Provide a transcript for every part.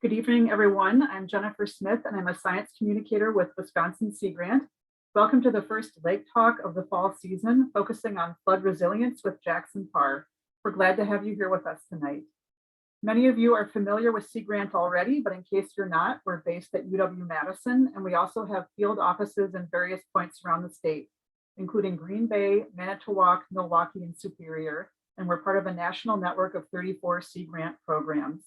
Good evening, everyone. I'm Jennifer Smith, and I'm a science communicator with Wisconsin Sea Grant. Welcome to the first Lake Talk of the fall season, focusing on flood resilience with Jackson Parr. We're glad to have you here with us tonight. Many of you are familiar with Sea Grant already, but in case you're not, we're based at UW-Madison, and we also have field offices in various points around the state, including Green Bay, Manitowoc, Milwaukee, and Superior, and we're part of a national network of 34 Sea Grant programs.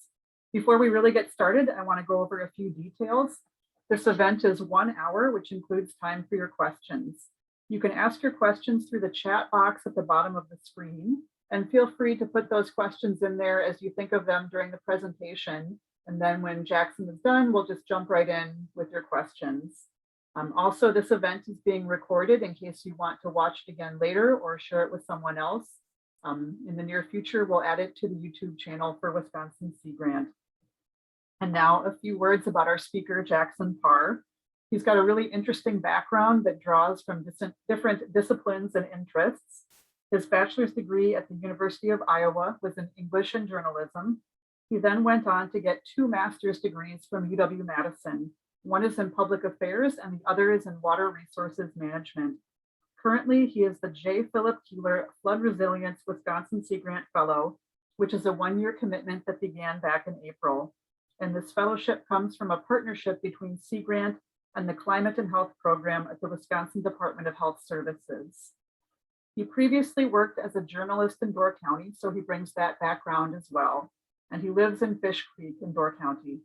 Before we really get started, I want to go over a few details. This event is 1 hour, which includes time for your questions. You can ask your questions through the chat box at the bottom of the screen, and feel free to put those questions in there as you think of them during the presentation. And then when Jackson is done, we'll just jump right in with your questions. Also, this event is being recorded in case you want to watch it again later or share it with someone else. In the near future, we'll add it to the YouTube channel for Wisconsin Sea Grant. And now a few words about our speaker, Jackson Parr. He's got a really interesting background that draws from different disciplines and interests. His bachelor's degree at the University of Iowa was in English and journalism. He then went on to get 2 master's degrees from UW-Madison. One is in public affairs and the other is in water resources management. Currently, he is the J. Philip Keillor Flood Resilience Wisconsin Sea Grant Fellow, which is a 1-year commitment that began back in April. And this fellowship comes from a partnership between Sea Grant and the Climate and Health Program at the Wisconsin Department of Health Services. He previously worked as a journalist in Door County, so he brings that background as well. And he lives in Fish Creek in Door County.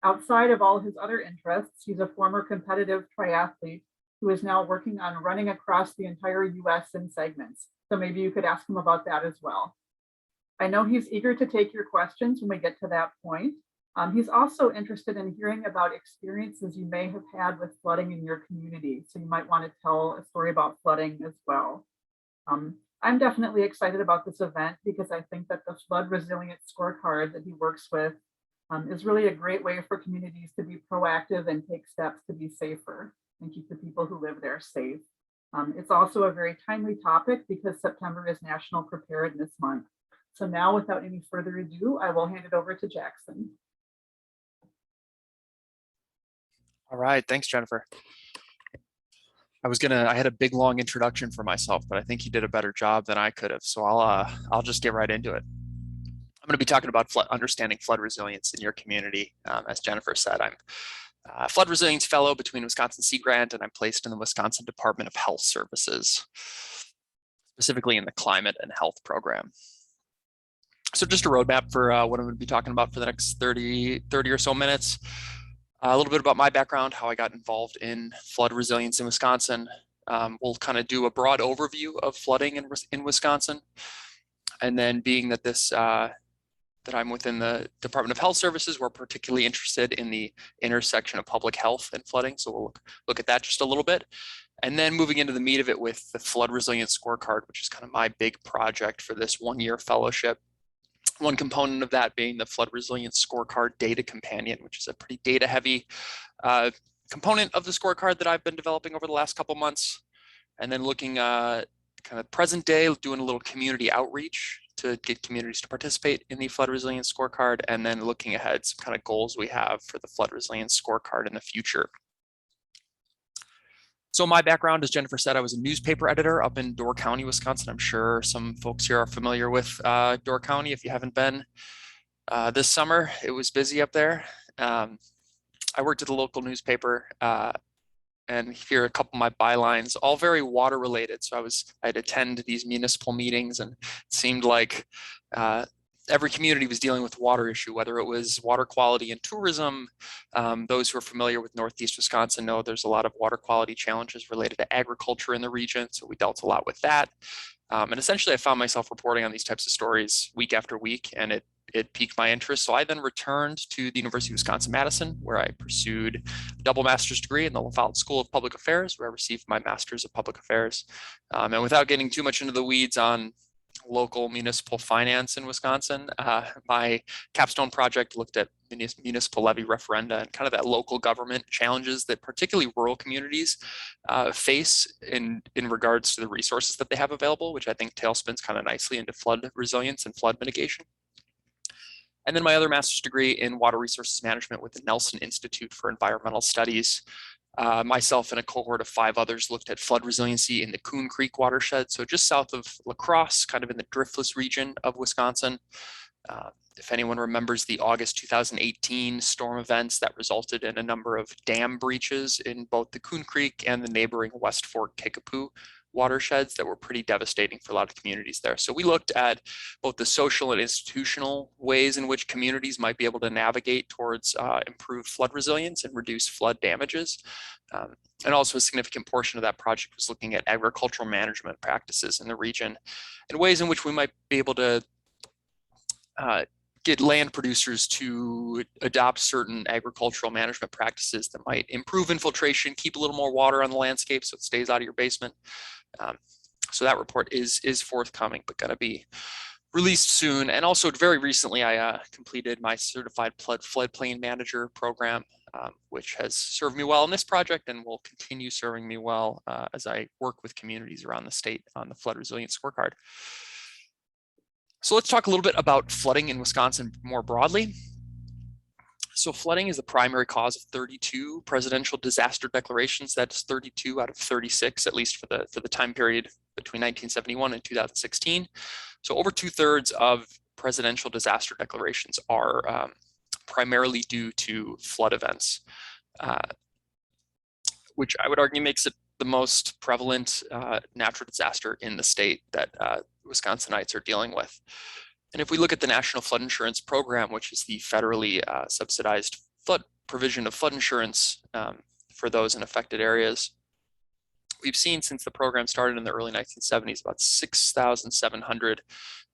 Outside of all his other interests, he's a former competitive triathlete who is now working on running across the entire US in segments. So maybe you could ask him about that as well. I know he's eager to take your questions when we get to that point. He's also interested in hearing about experiences you may have had with flooding in your community. So you might want to tell a story about flooding as well. I'm definitely excited about this event because I think that the Flood Resilience Scorecard that he works with is really a great way for communities to be proactive and take steps to be safer and keep the people who live there safe. It's also a very timely topic because September is National Preparedness Month. So now, without any further ado, I will hand it over to Jackson. All right, thanks, Jennifer. I had a big long introduction for myself, but I think you did a better job than I could have. So I'll just get right into it. I'm going to be talking about understanding flood resilience in your community. As Jennifer said, I'm a Flood Resilience Fellow between Wisconsin Sea Grant, and I'm placed in the Wisconsin Department of Health Services, specifically in the Climate and Health Program. So just a roadmap for what I'm going to be talking about for the next 30 or so minutes. A little bit about my background, how I got involved in flood resilience in Wisconsin. We'll kind of do a broad overview of flooding in Wisconsin. And then being that that I'm within the Department of Health Services, we're particularly interested in the intersection of public health and flooding. So we'll look at that just a little bit. And then moving into the meat of it with the Flood Resilience Scorecard, which is kind of my big project for this 1-year fellowship. One component of that being the Flood Resilience Scorecard Data Companion, which is a pretty data-heavy component of the scorecard that I've been developing over the last couple months. And then looking kind of present day, doing a little community outreach to get communities to participate in the Flood Resilience Scorecard, and then looking ahead, some kind of goals we have for the Flood Resilience Scorecard in the future. So my background, as Jennifer said, I was a newspaper editor up in Door County, Wisconsin. I'm sure some folks here are familiar with Door County. If you haven't been this summer, it was busy up there. I worked at the local newspaper, and here are a couple of my bylines, all very water related. So I'd attend these municipal meetings, and it seemed like every community was dealing with water issue, whether it was water quality and tourism. Those who are familiar with Northeast Wisconsin know there's a lot of water quality challenges related to agriculture in the region. So we dealt a lot with that. And essentially I found myself reporting on these types of stories week after week, and it piqued my interest. So I then returned to the University of Wisconsin-Madison, where I pursued a double master's degree in the LaFollette School of Public Affairs, where I received my master's of public affairs. And without getting too much into the weeds on local municipal finance in Wisconsin, my capstone project looked at municipal levy referenda and kind of that local government challenges that particularly rural communities face in regards to the resources that they have available, which I think tailspins kind of nicely into flood resilience and flood mitigation. And then my other master's degree in water resources management with the Nelson Institute for Environmental Studies. Myself and a cohort of 5 others looked at flood resiliency in the Coon Creek watershed, so just south of La Crosse, kind of in the driftless region of Wisconsin. If anyone remembers the August 2018 storm events that resulted in a number of dam breaches in both the Coon Creek and the neighboring West Fork Kickapoo watersheds that were pretty devastating for a lot of communities there. So we looked at both the social and institutional ways in which communities might be able to navigate towards improved flood resilience and reduce flood damages. And also a significant portion of that project was looking at agricultural management practices in the region and ways in which we might be able to get land producers to adopt certain agricultural management practices that might improve infiltration, keep a little more water on the landscape so it stays out of your basement. So that report is forthcoming, but gonna be released soon. And also very recently, I completed my certified floodplain manager program, which has served me well in this project and will continue serving me well as I work with communities around the state on the Flood Resilience Scorecard. So let's talk a little bit about flooding in Wisconsin more broadly. So flooding is the primary cause of 32 presidential disaster declarations. That's 32 out of 36, at least for the time period between 1971 and 2016. So over 2/3 of presidential disaster declarations are primarily due to flood events, which I would argue makes it the most prevalent natural disaster in the state that Wisconsinites are dealing with. And if we look at the National Flood Insurance Program, which is the federally subsidized flood provision of flood insurance for those in affected areas, we've seen since the program started in the early 1970s about 6,700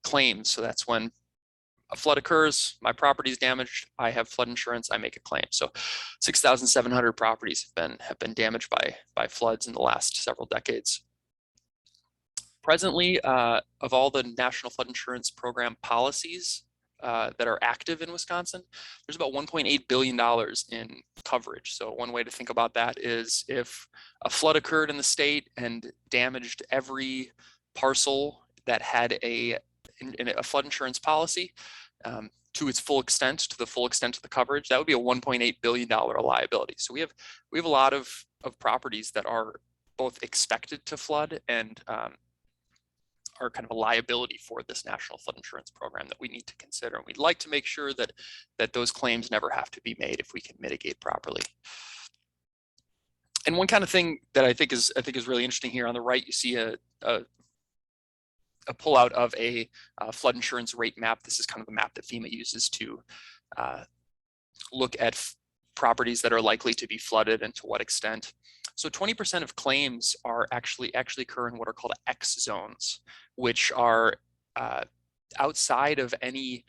claims. So that's when a flood occurs, my property is damaged, I have flood insurance, I make a claim. So 6,700 properties have been damaged by floods in the last several decades. Presently, of all the National Flood Insurance Program policies that are active in Wisconsin, there's about $1.8 billion in coverage. So one way to think about that is if a flood occurred in the state and damaged every parcel that had a flood insurance policy to the full extent of the coverage, that would be a $1.8 billion liability. So we have a lot of properties that are both expected to flood and are kind of a liability for this National Flood Insurance Program that we need to consider. And we'd like to make sure that those claims never have to be made if we can mitigate properly. And one kind of thing that I think is really interesting here on the right, you see a pullout of a flood insurance rate map. This is kind of the map that FEMA uses to look at properties that are likely to be flooded and to what extent. So 20% of claims are actually occur in what are called X zones, which are outside of any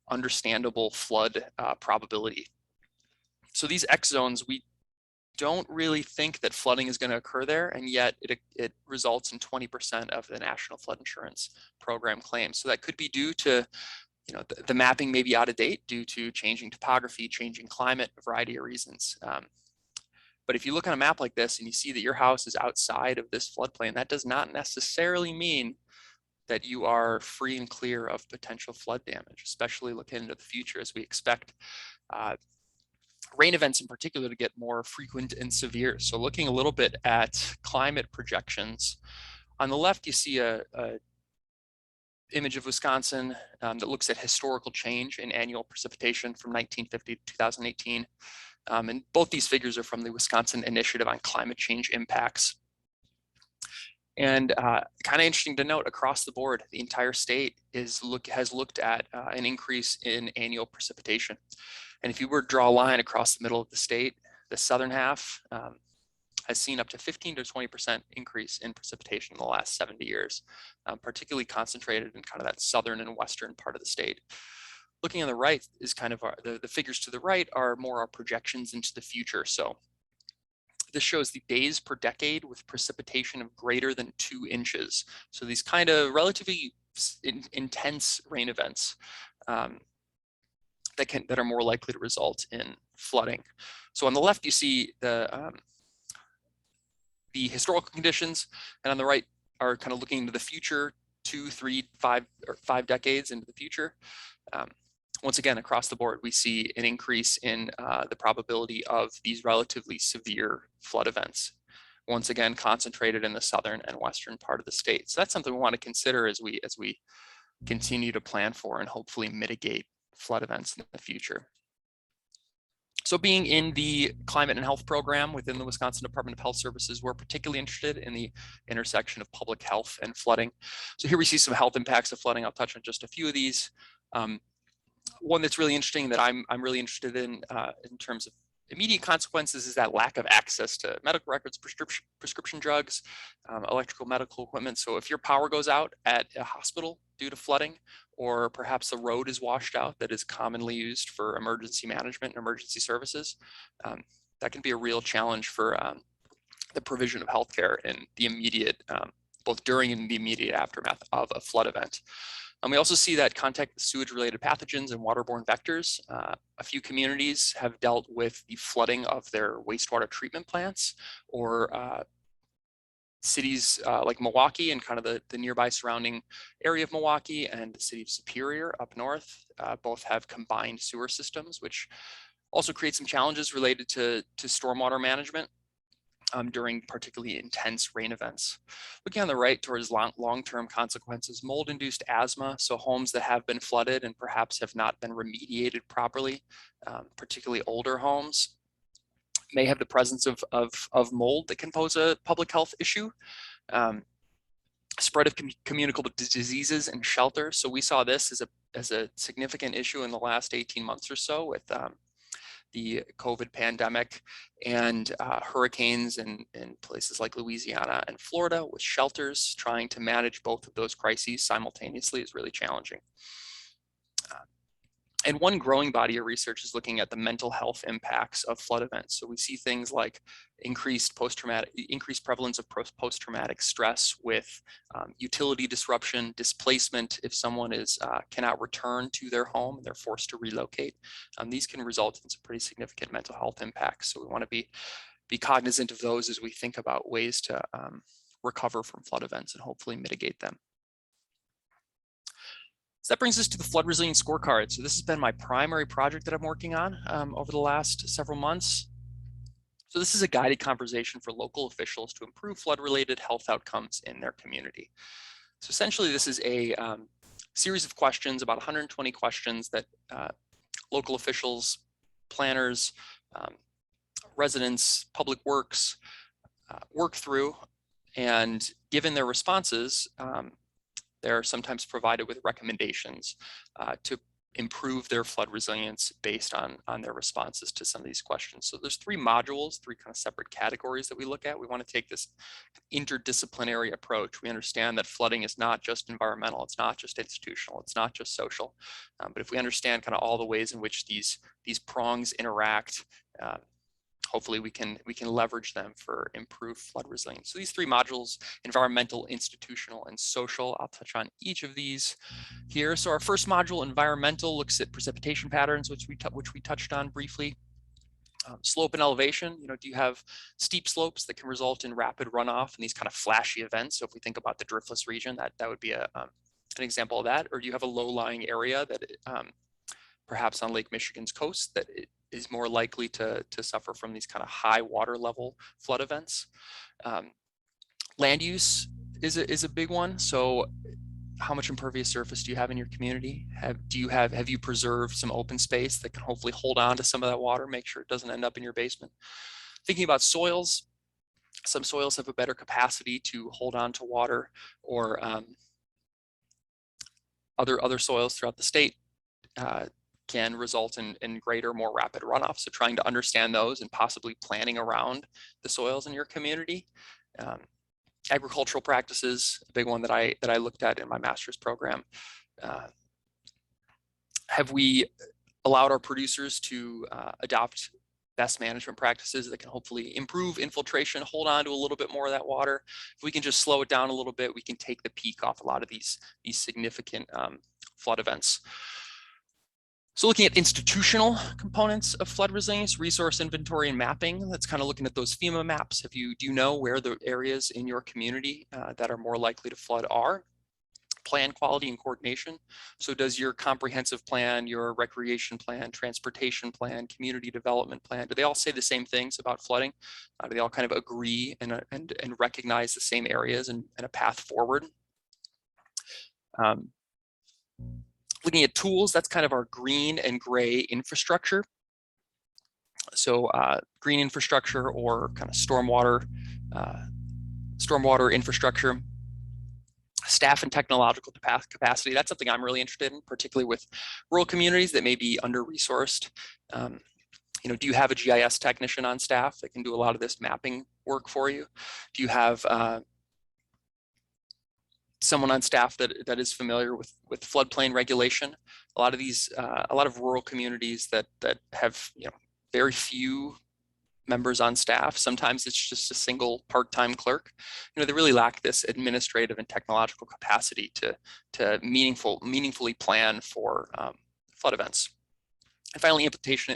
understandable flood probability. So these X zones, we don't really think that flooding is going to occur there, and yet it results in 20% of the National Flood Insurance Program claims. So that could be due to, you know, the mapping may be out of date due to changing topography, changing climate, a variety of reasons. But if you look on a map like this and you see that your house is outside of this floodplain, that does not necessarily mean that you are free and clear of potential flood damage, especially looking into the future as we expect rain events in particular to get more frequent and severe. So looking a little bit at climate projections, on the left you see a image of Wisconsin that looks at historical change in annual precipitation from 1950 to 2018. And both these figures are from the Wisconsin Initiative on Climate Change Impacts. And kind of interesting to note, across the board, the entire state has looked at an increase in annual precipitation. And if you were to draw a line across the middle of the state, the southern half has seen up to 15 to 20% increase in precipitation in the last 70 years, particularly concentrated in kind of that southern and western part of the state. Looking on the right is kind of the figures to the right are more our projections into the future. So this shows the days per decade with precipitation of greater than 2 inches. So these kind of relatively intense rain events that are more likely to result in flooding. So on the left, you see the historical conditions, and on the right are kind of looking into the future, 2, 3, 5 decades into the future. once again, across the board, we see an increase in the probability of these relatively severe flood events. Once again, concentrated in the southern and western part of the state. So that's something we want to consider as we continue to plan for and hopefully mitigate flood events in the future. So being in the climate and health program within the Wisconsin Department of Health Services, we're particularly interested in the intersection of public health and flooding. So here we see some health impacts of flooding. I'll touch on just a few of these. One that's really interesting that I'm really interested in terms of immediate consequences is that lack of access to medical records, prescription drugs, electrical medical equipment. So if your power goes out at a hospital due to flooding, or perhaps the road is washed out that is commonly used for emergency management and emergency services, that can be a real challenge for the provision of healthcare in the immediate, both during and the immediate aftermath of a flood event. We also see that contact with sewage-related pathogens and waterborne vectors. A few communities have dealt with the flooding of their wastewater treatment plants, or cities like Milwaukee and kind of the nearby surrounding area of Milwaukee and the city of Superior up north, both have combined sewer systems, which also create some challenges related to stormwater management during particularly intense rain events. Looking on the right towards long-term consequences, mold-induced asthma, so homes that have been flooded and perhaps have not been remediated properly, particularly older homes, may have the presence of mold that can pose a public health issue. Spread of communicable diseases in shelters. So we saw this as a significant issue in the last 18 months or so with the COVID pandemic and hurricanes in places like Louisiana and Florida, with shelters. Trying to manage both of those crises simultaneously is really challenging. And one growing body of research is looking at the mental health impacts of flood events. So we see things like increased prevalence of post-traumatic stress with utility disruption, displacement if someone cannot return to their home and they're forced to relocate. These can result in some pretty significant mental health impacts. So we want to be cognizant of those as we think about ways to recover from flood events and hopefully mitigate them. So that brings us to the Flood Resilience Scorecard. So this has been my primary project that I'm working on over the last several months. So this is a guided conversation for local officials to improve flood-related health outcomes in their community. So essentially, this is a series of questions, about 120 questions that local officials, planners, residents, public works work through, and given their responses, they're sometimes provided with recommendations to improve their flood resilience based on their responses to some of these questions. So there's three modules, three kind of separate categories that we look at. We want to take this interdisciplinary approach. We understand that flooding is not just environmental, it's not just institutional, it's not just social. But if we understand kind of all the ways in which these prongs interact, hopefully we can leverage them for improved flood resilience. So these three modules, environmental, institutional, and social, I'll touch on each of these here. So our first module, environmental, looks at precipitation patterns, which we touched on briefly. Slope and elevation, do you have steep slopes that can result in rapid runoff and these kind of flashy events? So if we think about the driftless region, that would be an example of that. Or do you have a low-lying area that perhaps on Lake Michigan's coast that is more likely to suffer from these kind of high water level flood events? Land use is a big one. So how much impervious surface do you have in your community? Have you preserved some open space that can hopefully hold on to some of that water, make sure it doesn't end up in your basement? Thinking about soils, some soils have a better capacity to hold on to water, or other soils throughout the state can result in greater, more rapid runoff. So trying to understand those and possibly planning around the soils in your community. Agricultural practices, a big one that I looked at in my master's program. Have we allowed our producers to adopt best management practices that can hopefully improve infiltration, hold on to a little bit more of that water? If we can just slow it down a little bit, we can take the peak off a lot of these significant flood events. So looking at institutional components of flood resilience, resource inventory and mapping, that's kind of looking at those FEMA maps. Do you know where the areas in your community that are more likely to flood are? plan quality and coordination. So does your comprehensive plan, your recreation plan, transportation plan, community development plan, do they all say the same things about flooding? Do they all kind of agree and recognize the same areas and a path forward? Looking at tools, that's kind of our green and gray infrastructure. So green infrastructure, or kind of stormwater infrastructure. Staff and technological capacity, that's something I'm really interested in, particularly with rural communities that may be under-resourced. You know, do you have a GIS technician on staff that can do a lot of this mapping work for you? Do you have someone on staff that is familiar with floodplain regulation? A lot of rural communities that have, you know, very few members on staff. Sometimes it's just a single part-time clerk. You know, they really lack this administrative and technological capacity to meaningfully plan for flood events. And finally,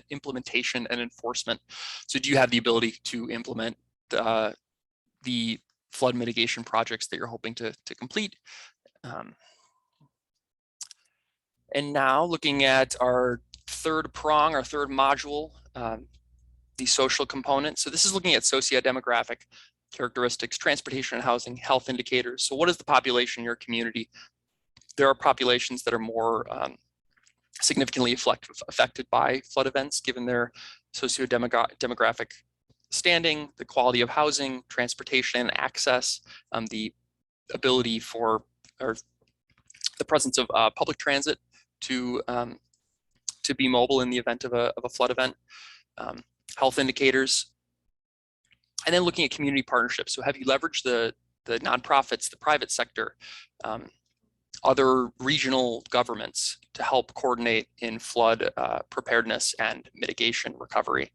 implementation and enforcement. So do you have the ability to implement the flood mitigation projects that you're hoping to complete? And now looking at our third prong, our third module, the social component. So this is looking at socio-demographic characteristics, transportation and housing, health indicators. So what is the population in your community? There are populations that are more significantly affected by flood events, given their socio-demographic standing, the quality of housing, transportation and access, the ability for, or the presence of public transit to be mobile in the event of a flood event. Health indicators, and then looking at community partnerships. So have you leveraged the nonprofits, the private sector, other regional governments to help coordinate in flood preparedness and mitigation recovery?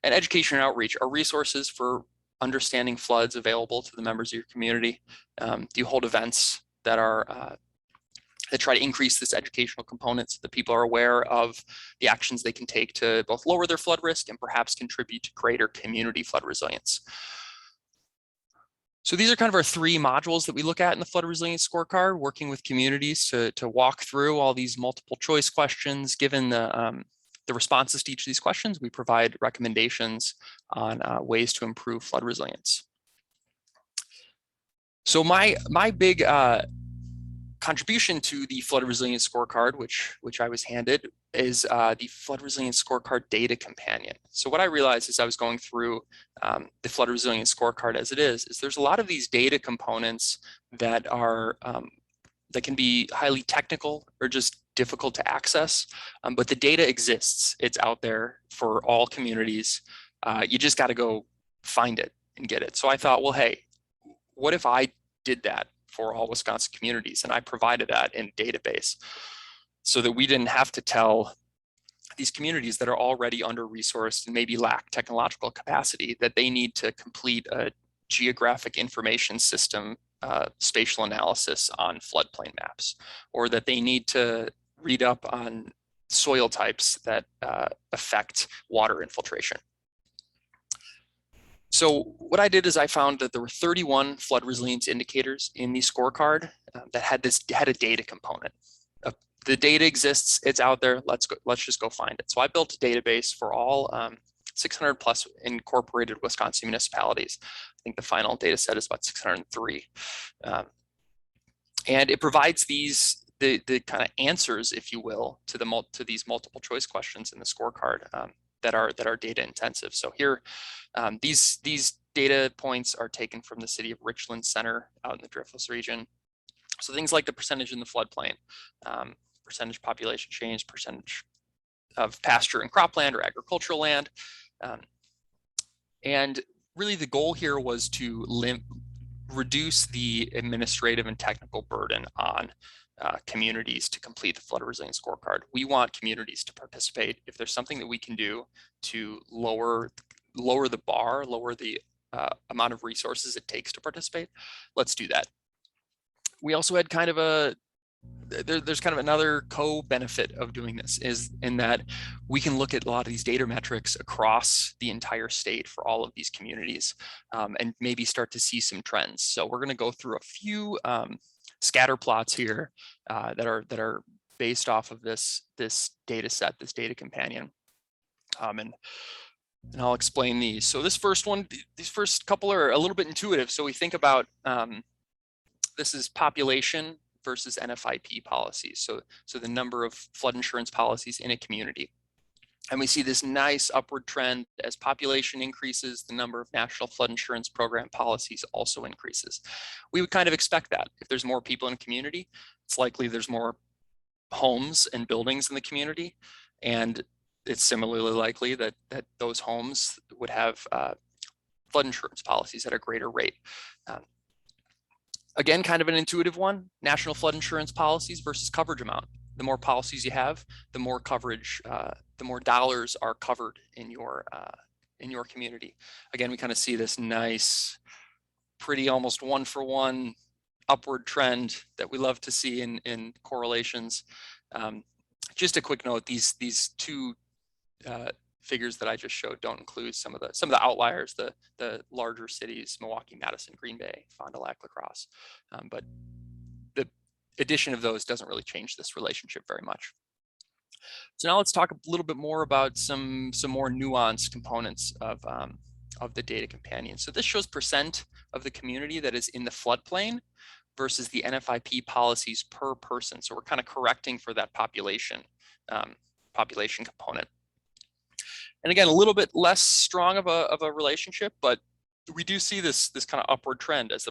And education and outreach are resources for understanding floods available to the members of your community. Do you hold events that are that try to increase this educational component so that people are aware of the actions they can take to both lower their flood risk and perhaps contribute to greater community flood resilience? So these are kind of our three modules that we look at in the Flood Resilience Scorecard, working with communities to walk through all these multiple choice questions. Given the responses to each of these questions, we provide recommendations on ways to improve flood resilience. So my big contribution to the Flood Resilience Scorecard, which I was handed, is the Flood Resilience Scorecard Data Companion. So what I realized as I was going through the Flood Resilience Scorecard as it is there's a lot of these data components that are that can be highly technical or just difficult to access, but the data exists. It's out there for all communities. You just got to go find it and get it. So I thought, well, hey, what if I did that for all Wisconsin communities, and I provided that in a database so that we didn't have to tell these communities that are already under-resourced and maybe lack technological capacity that they need to complete a geographic information system spatial analysis on floodplain maps, or that they need to read up on soil types that affect water infiltration. So what I did is I found that there were 31 flood resilience indicators in the scorecard that had a data component. The data exists, it's out there, let's just go find it. So I built a database for all 600 plus incorporated Wisconsin municipalities. I think the final data set is about 603. And it provides the kind of answers, if you will, to these multiple choice questions in the scorecard that are data intensive. So here, these data points are taken from the city of Richland Center out in the Driftless region. So things like the percentage in the floodplain, percentage population change, percentage of pasture and cropland or agricultural land. And really the goal here was to reduce the administrative and technical burden on communities to complete the Flood Resilience Scorecard. We want communities to participate. If there's something that we can do to lower the bar, lower the amount of resources it takes to participate, let's do that. We also had kind of there's kind of another co-benefit of doing this, is in that we can look at a lot of these data metrics across the entire state for all of these communities and maybe start to see some trends. So we're going to go through a few scatter plots here that are based off of this data set, this data companion. And I'll explain these. So this first one, these first couple are a little bit intuitive. So we think about, this is population versus NFIP policies. So the number of flood insurance policies in a community. And we see this nice upward trend as population increases, the number of National Flood Insurance Program policies also increases. We would kind of expect that. If there's more people in a community, it's likely there's more homes and buildings in the community. And it's similarly likely that those homes would have flood insurance policies at a greater rate. Again, kind of an intuitive one, National Flood Insurance policies versus coverage amount. The more policies you have, the more coverage, the more dollars are covered in your community. Again, we kind of see this nice, pretty almost one-for-one upward trend that we love to see in correlations. Just a quick note: these two figures that I just showed don't include some of the outliers, the larger cities, Milwaukee, Madison, Green Bay, Fond du Lac, La Crosse, but the addition of those doesn't really change this relationship very much. So now let's talk a little bit more about some more nuanced components of the data companion. So this shows percent of the community that is in the floodplain versus the NFIP policies per person. So we're kind of correcting for that population component. And again, a little bit less strong of a relationship, but we do see this kind of upward trend as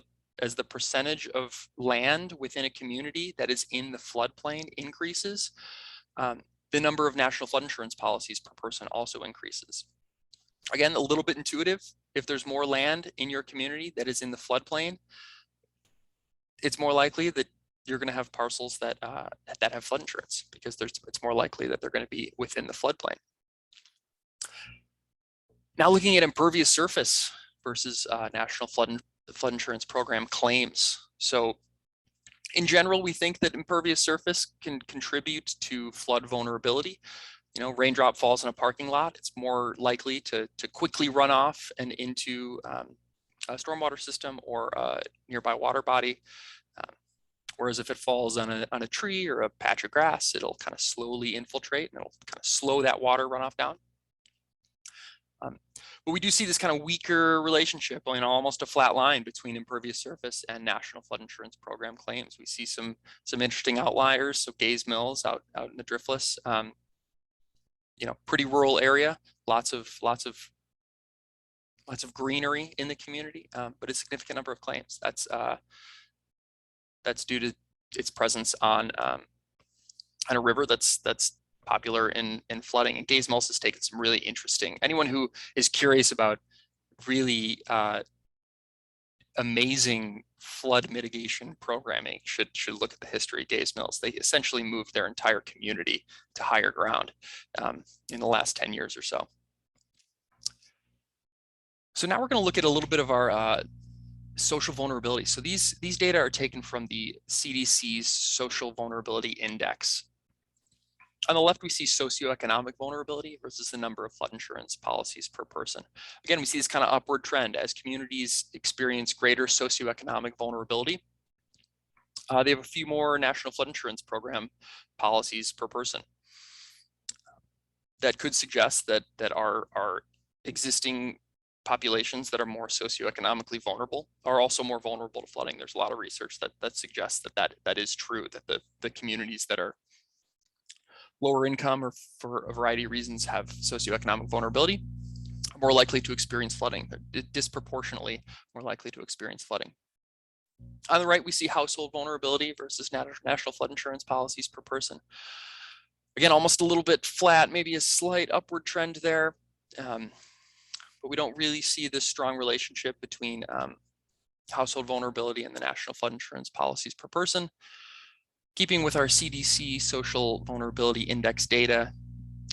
the percentage of land within a community that is in the floodplain increases. The number of National Flood Insurance policies per person also increases. Again, a little bit intuitive. If there's more land in your community that is in the floodplain, it's more likely that you're going to have parcels that have flood insurance, because it's more likely that they're going to be within the floodplain. Now looking at impervious surface versus National Flood Insurance Program claims. So in general, we think that impervious surface can contribute to flood vulnerability. You know, raindrop falls in a parking lot, it's more likely to quickly run off and into a stormwater system or a nearby water body. Whereas if it falls on a tree or a patch of grass, it'll kind of slowly infiltrate and it'll kind of slow that water runoff down. But we do see this kind of weaker relationship, you know, almost a flat line between impervious surface and National Flood Insurance Program claims. We see some interesting outliers. So Gaze Mills out in the Driftless, you know, pretty rural area, lots of greenery in the community, but a significant number of claims. That's due to its presence on a river that's popular in flooding. And Gaze Mills has taken some really interesting, anyone who is curious about really amazing flood mitigation programming should look at the history of Gaze Mills. They essentially moved their entire community to higher ground in the last 10 years or so. So now we're going to look at a little bit of our social vulnerability. So these data are taken from the CDC's Social Vulnerability Index. On the left, we see socioeconomic vulnerability versus the number of flood insurance policies per person. Again, we see this kind of upward trend as communities experience greater socioeconomic vulnerability. They have a few more National Flood Insurance Program policies per person. That could suggest that our existing populations that are more socioeconomically vulnerable are also more vulnerable to flooding. There's a lot of research that suggests that is true, that the communities that are lower income or for a variety of reasons have socioeconomic vulnerability are more likely to experience flooding. They're disproportionately more likely to experience flooding. On the right, we see household vulnerability versus National Flood Insurance policies per person. Again, almost a little bit flat, maybe a slight upward trend there. But we don't really see this strong relationship between household vulnerability and the National Flood Insurance policies per person. Keeping with our CDC Social Vulnerability Index data,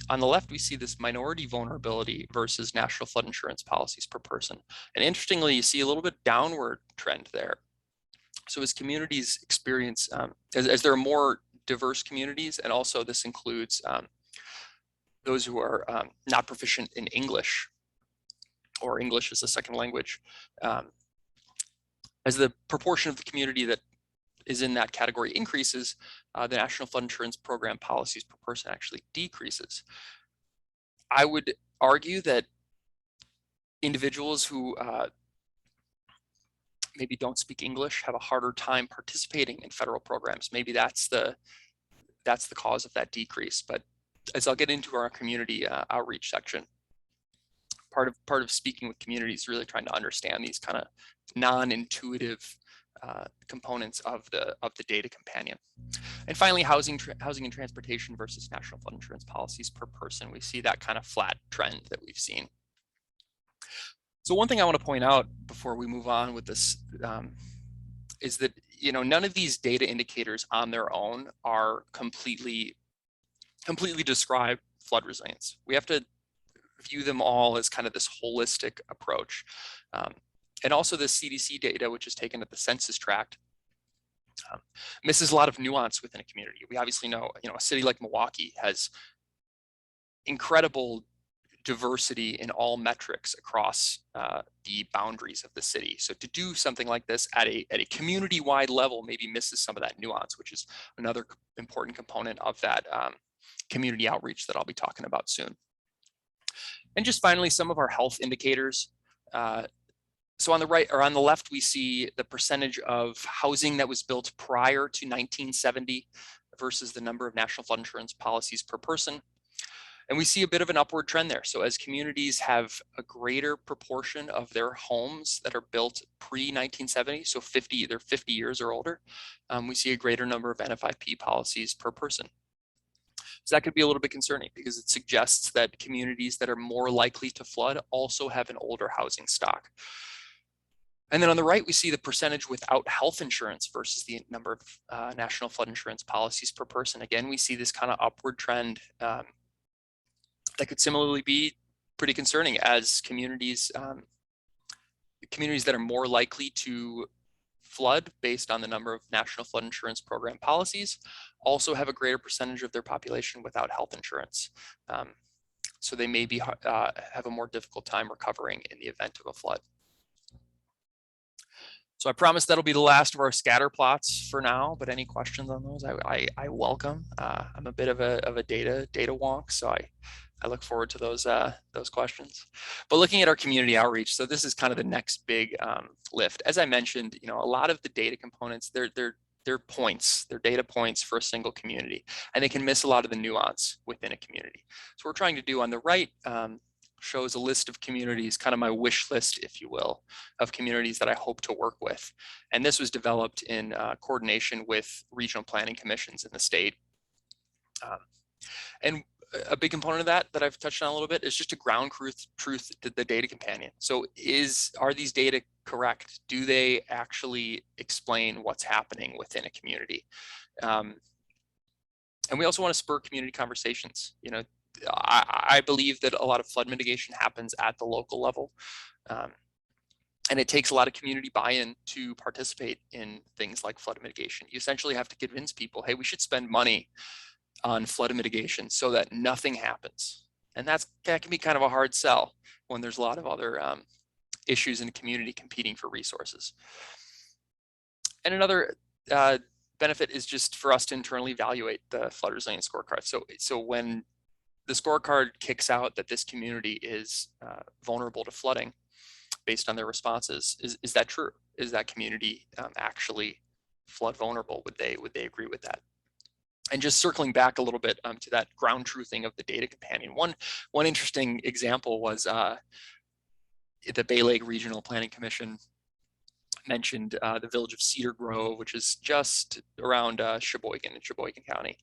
on the left, we see this minority vulnerability versus National Flood Insurance policies per person. And interestingly, you see a little bit downward trend there. So as communities experience, as there are more diverse communities, and also this includes those who are not proficient in English or English as a second language, as the proportion of the community that is in that category increases, the National Flood Insurance Program policies per person actually decreases. I would argue that individuals who maybe don't speak English have a harder time participating in federal programs. Maybe that's the cause of that decrease. But as I'll get into our community outreach section, part of speaking with communities is really trying to understand these kind of non-intuitive components of the data companion. And finally, housing and transportation versus national flood insurance policies per person. We see that kind of flat trend that we've seen. So one thing I want to point out before we move on with this is that, you know, none of these data indicators on their own are completely describe flood resilience. We have to view them all as kind of this holistic approach. And also the CDC data, which is taken at the census tract, misses a lot of nuance within a community. We obviously know, you know, a city like Milwaukee has incredible diversity in all metrics across the boundaries of the city. So to do something like this at a community-wide level maybe misses some of that nuance, which is another important component of that community outreach that I'll be talking about soon. And just finally, some of our health indicators. So on the right or on the left, we see the percentage of housing that was built prior to 1970 versus the number of national flood insurance policies per person. And we see a bit of an upward trend there. So as communities have a greater proportion of their homes that are built pre-1970, so they're 50 years or older, we see a greater number of Nfip policies per person. So that could be a little bit concerning because it suggests that communities that are more likely to flood also have an older housing stock. And then on the right, we see the percentage without health insurance versus the number of national flood insurance policies per person. Again, we see this kind of upward trend that could similarly be pretty concerning as communities that are more likely to flood based on the number of national flood insurance program policies also have a greater percentage of their population without health insurance. So they may be have a more difficult time recovering in the event of a flood. So I promise that'll be the last of our scatter plots for now, but any questions on those, I welcome. I'm a bit of a data wonk, so I look forward to those questions. But looking at our community outreach, so this is kind of the next big lift. As I mentioned, you know, a lot of the data components, they're points, they're data points for a single community, and they can miss a lot of the nuance within a community. So what we're trying to do on the right shows a list of communities, kind of my wish list, if you will, of communities that I hope to work with. And this was developed in coordination with regional planning commissions in the state. And a big component of that I've touched on a little bit is just a ground truth to the data companion. So are these data correct? Do they actually explain what's happening within a community? And we also want to spur community conversations. You know, I believe that a lot of flood mitigation happens at the local level. And it takes a lot of community buy-in to participate in things like flood mitigation. You essentially have to convince people, hey, we should spend money on flood mitigation so that nothing happens. And that can be kind of a hard sell when there's a lot of other issues in the community competing for resources. And another benefit is just for us to internally evaluate the Flood Resilience Scorecard. So when the scorecard kicks out that this community is vulnerable to flooding based on their responses, is that true? Is that community actually flood vulnerable? Would they agree with that? And just circling back a little bit to that ground truthing of the data companion. One interesting example was the Bay Lake Regional Planning Commission mentioned the village of Cedar Grove, which is just around Sheboygan in Sheboygan County,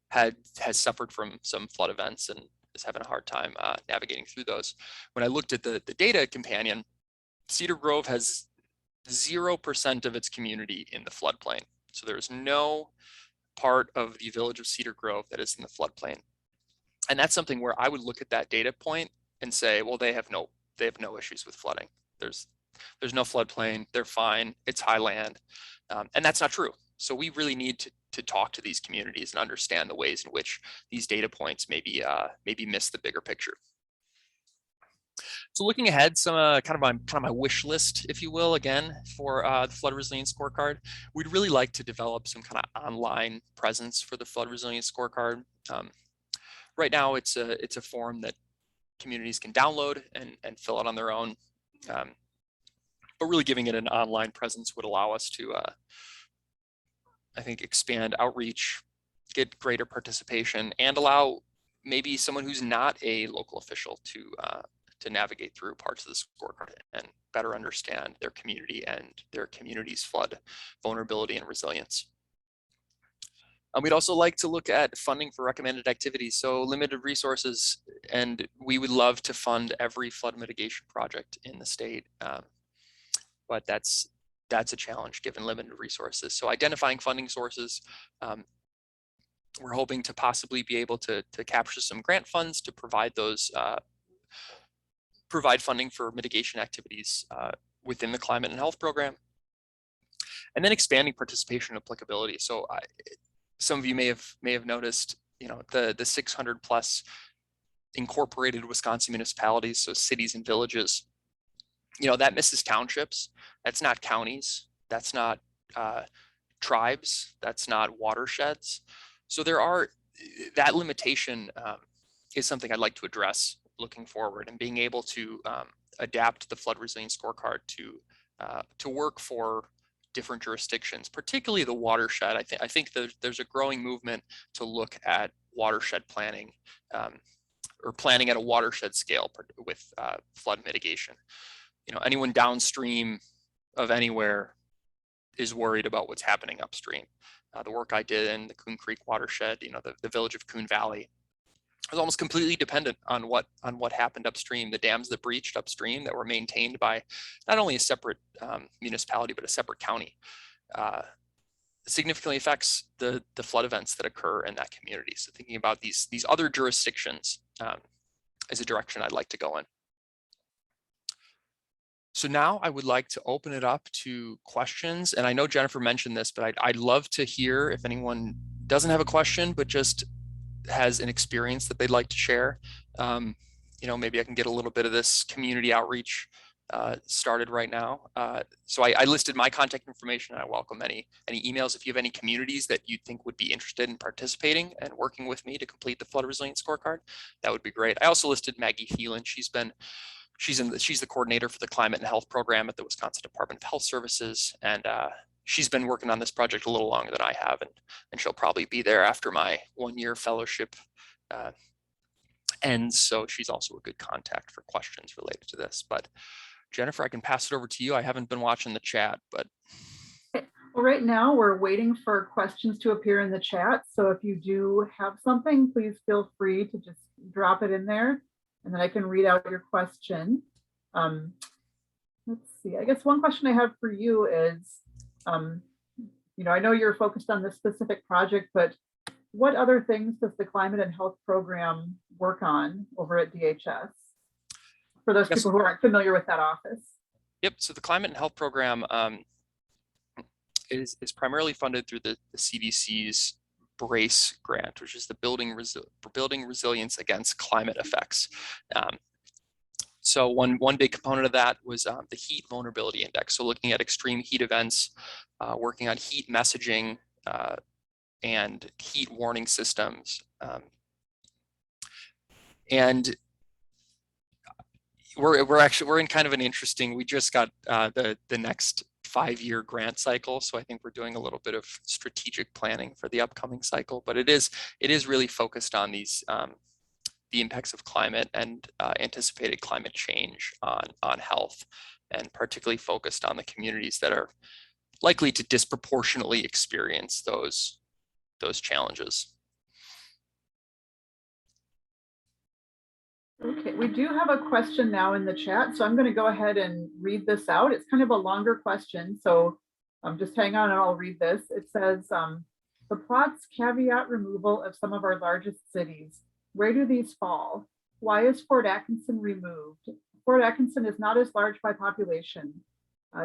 has suffered from some flood events and is having a hard time navigating through those. When I looked at the data companion, Cedar Grove has 0% of its community in the floodplain. So there's no part of the village of Cedar Grove that is in the floodplain. And that's something where I would look at that data point and say, well, they have no issues with flooding. There's no floodplain, they're fine, it's high land. And that's not true. So we really need to talk to these communities and understand the ways in which these data points maybe miss the bigger picture. So looking ahead, some kind of my wish list, if you will, again for the Flood Resilience Scorecard. We'd really like to develop some kind of online presence for the Flood Resilience Scorecard. Right now, it's a form that communities can download and fill out on their own. But really giving it an online presence would allow us to, I think, expand outreach, get greater participation, and allow maybe someone who's not a local official to navigate through parts of the scorecard and better understand their community and their community's flood vulnerability and resilience. We'd also like to look at funding for recommended activities. So limited resources, and we would love to fund every flood mitigation project in the state. But that's a challenge given limited resources. So identifying funding sources, we're hoping to possibly be able to capture some grant funds to provide those, provide funding for mitigation activities within the climate and health program. And then expanding participation and applicability. So some of you may have noticed, you know, the 600 plus incorporated Wisconsin municipalities, so cities and villages. You know, that misses townships. That's not counties. That's not tribes. That's not watersheds. So there are, that limitation is something I'd like to address looking forward, and being able to adapt the Flood Resilience Scorecard to work for different jurisdictions, particularly the watershed. I think there's a growing movement to look at watershed planning or planning at a watershed scale with flood mitigation. You know, anyone downstream of anywhere is worried about what's happening upstream. The work I did in the Coon Creek watershed, you know, the village of Coon Valley, was almost completely dependent on what happened upstream. The dams that breached upstream that were maintained by not only a separate municipality but a separate county significantly affects the flood events that occur in that community. So thinking about these other jurisdictions is a direction I'd like to go in. So now I would like to open it up to questions. And I know Jennifer mentioned this, but I'd love to hear if anyone doesn't have a question, but just has an experience that they'd like to share. You know, maybe I can get a little bit of this community outreach started right now. So I listed my contact information, and I welcome any emails. If you have any communities that you think would be interested in participating and working with me to complete the Flood Resilience Scorecard, that would be great. I also listed Maggie Thielen. She's the coordinator for the climate and health program at the Wisconsin Department of Health Services. And she's been working on this project a little longer than I have, and she'll probably be there after my 1-year fellowship ends. So she's also a good contact for questions related to this. But Jennifer, I can pass it over to you. I haven't been watching the chat, but. Well, right now we're waiting for questions to appear in the chat. So if you do have something, please feel free to just drop it in there, and then I can read out your question. Let's see, I guess one question I have for you is, you know, I know you're focused on this specific project, but what other things does the climate and health program work on over at DHS? For those people who aren't familiar with that office. Yep, so the climate and health program is primarily funded through the CDC's BRACE grant, which is the Building Resilience Against Climate Effects. So one big component of that was the heat vulnerability index. So looking at extreme heat events, working on heat messaging and heat warning systems. And we're in kind of an interesting, we just got the next 5-year grant cycle. So I think we're doing a little bit of strategic planning for the upcoming cycle, but it is really focused on these the impacts of climate and anticipated climate change on health, and particularly focused on the communities that are likely to disproportionately experience those challenges. Okay, we do have a question now in the chat, so I'm going to go ahead and read this out. It's kind of a longer question, so just hang on and I'll read this. It says, the plots caveat removal of some of our largest cities. Where do these fall? Why is Fort Atkinson removed? Fort Atkinson is not as large by population.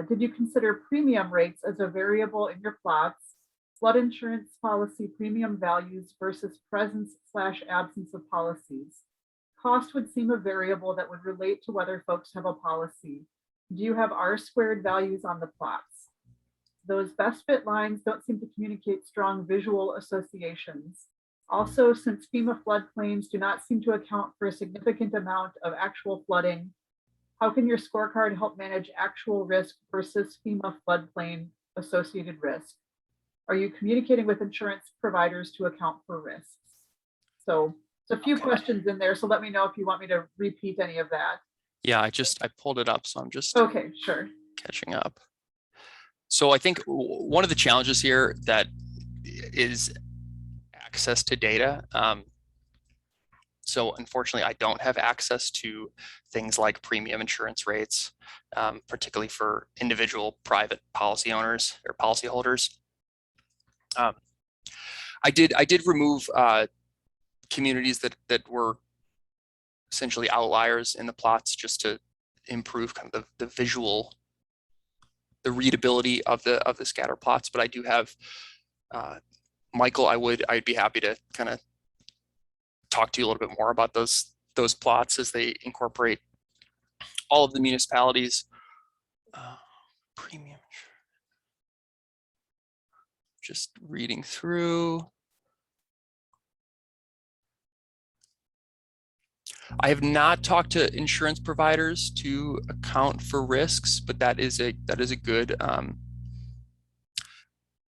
Did you consider premium rates as a variable in your plots? Flood insurance policy premium values versus presence/absence of policies. Cost would seem a variable that would relate to whether folks have a policy. Do you have R-squared values on the plots? Those best fit lines don't seem to communicate strong visual associations. Also, since FEMA floodplains do not seem to account for a significant amount of actual flooding, how can your scorecard help manage actual risk versus FEMA floodplain associated risk? Are you communicating with insurance providers to account for risks? So it's a few questions in there. So let me know if you want me to repeat any of that. Yeah, I pulled it up, so I'm just Okay, sure. catching up. So I think one of the challenges here that is access to data. So unfortunately, I don't have access to things like premium insurance rates, particularly for individual private policy owners or policyholders. I did remove communities that were essentially outliers in the plots just to improve kind of the visual, the readability of the scatter plots. But I do have Michael. I'd be happy to kind of talk to you a little bit more about those plots as they incorporate all of the municipalities. Premium. Just reading through. I have not talked to insurance providers to account for risks, but that is a good.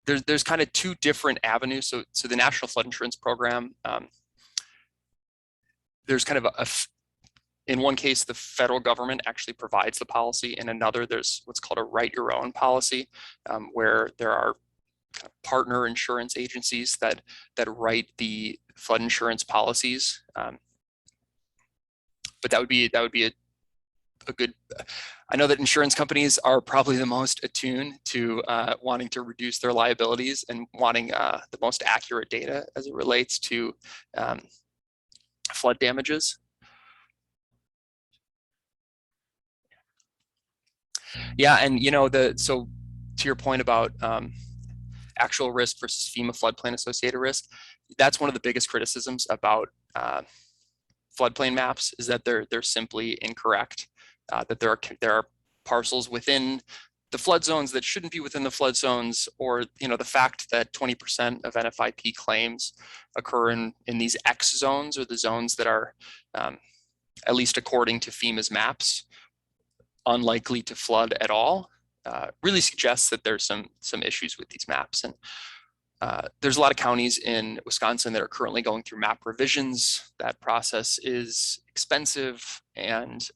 There's kind of two different avenues. So the National Flood Insurance Program, there's kind of in one case, the federal government actually provides the policy. In another, there's what's called a write your own policy, where there are kind of partner insurance agencies that write the flood insurance policies. But that would be a good. I know that insurance companies are probably the most attuned to wanting to reduce their liabilities and wanting the most accurate data as it relates to flood damages. Yeah, and so to your point about actual risk versus FEMA floodplain associated risk, that's one of the biggest criticisms about floodplain maps is that they're simply incorrect. That there are parcels within the flood zones that shouldn't be within the flood zones, or the fact that 20% of NFIP claims occur in these X zones, or the zones that are, at least according to FEMA's maps, unlikely to flood at all, really suggests that there's some issues with these maps. And there's a lot of counties in Wisconsin that are currently going through map revisions. That process is expensive and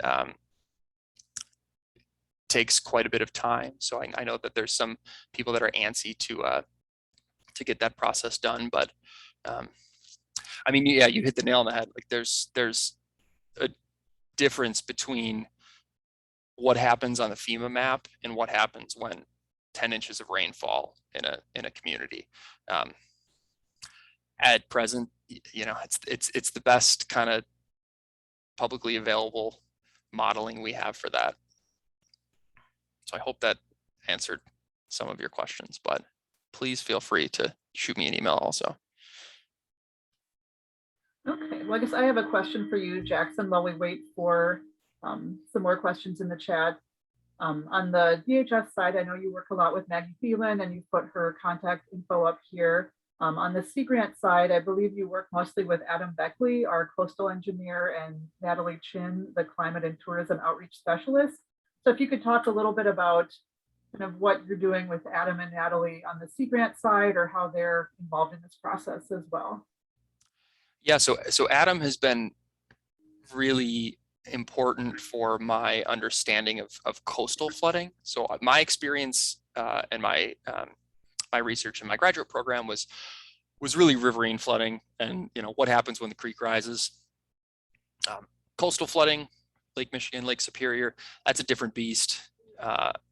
takes quite a bit of time. So I know that there's some people that are antsy to get that process done. But I mean, yeah, you hit the nail on the head. Like there's a difference between what happens on the FEMA map and what happens when 10 inches of rainfall in a community. At present, it's the best kind of publicly available modeling we have for that. So I hope that answered some of your questions, but please feel free to shoot me an email also. Okay, well, I guess I have a question for you, Jackson, while we wait for some more questions in the chat. On the DHS side, I know you work a lot with Maggie Phelan and you put her contact info up here. On the Sea Grant side, I believe you work mostly with Adam Beckley, our coastal engineer, and Natalie Chin, the climate and tourism outreach specialist. So if you could talk a little bit about kind of what you're doing with Adam and Natalie on the Sea Grant side, or how they're involved in this process as well. Yeah, so Adam has been really important for my understanding of coastal flooding. So my experience and my research in my graduate program was really riverine flooding, and what happens when the creek rises. Coastal flooding, Lake Michigan, Lake Superior, that's a different beast.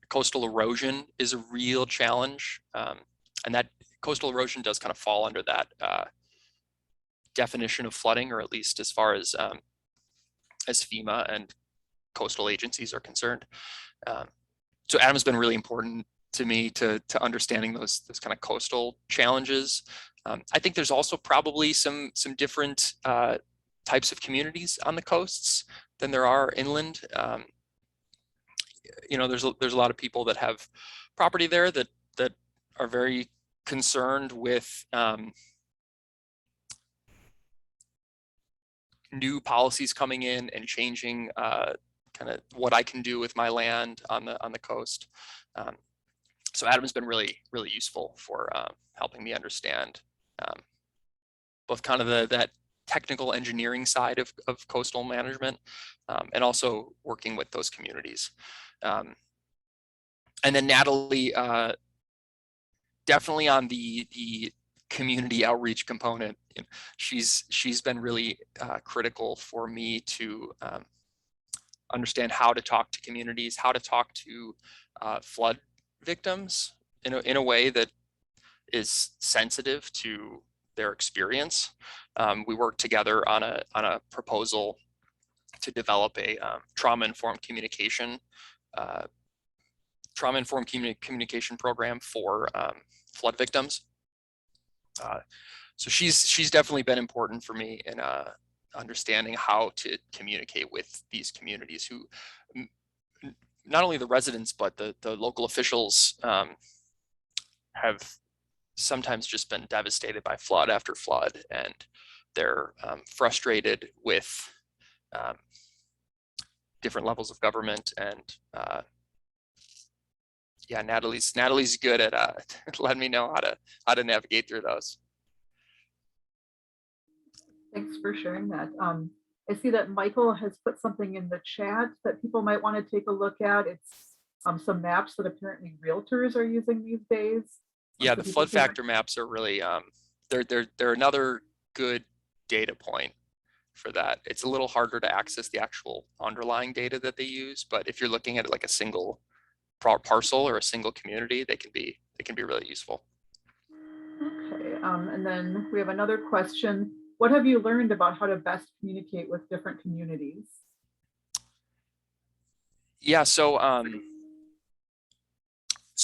Coastal erosion is a real challenge, and that coastal erosion does kind of fall under that definition of flooding, or at least as far as FEMA and coastal agencies are concerned. So Adam's been really important to me to understanding those kind of coastal challenges. I think there's also probably some different types of communities on the coasts than there are inland. There's a lot of people that have property there that are very concerned with new policies coming in and changing kind of what I can do with my land on the coast. So Adam's been really useful for helping me understand both kind of that technical engineering side of coastal management and also working with those communities. And then Natalie, definitely on the community outreach component, she's been really critical for me to understand how to talk to communities, how to talk to flood victims in a way that is sensitive to their experience. We worked together on a proposal to develop a trauma-informed communication program for flood victims. So she's definitely been important for me in understanding how to communicate with these communities who, not only the residents, but the local officials have sometimes just been devastated by flood after flood, and they're frustrated with different levels of government. And yeah, Natalie's good at letting me know how to navigate through those. Thanks for sharing that. I see that Michael has put something in the chat that people might want to take a look at. It's some maps that apparently realtors are using these days. Yeah, So the flood can... factor maps are really they're another good data point for that. It's a little harder to access the actual underlying data that they use, but if you're looking at it like a single parcel or a single community, they can be really useful. Okay, and then we have another question. What have you learned about how to best communicate with different communities? Yeah, so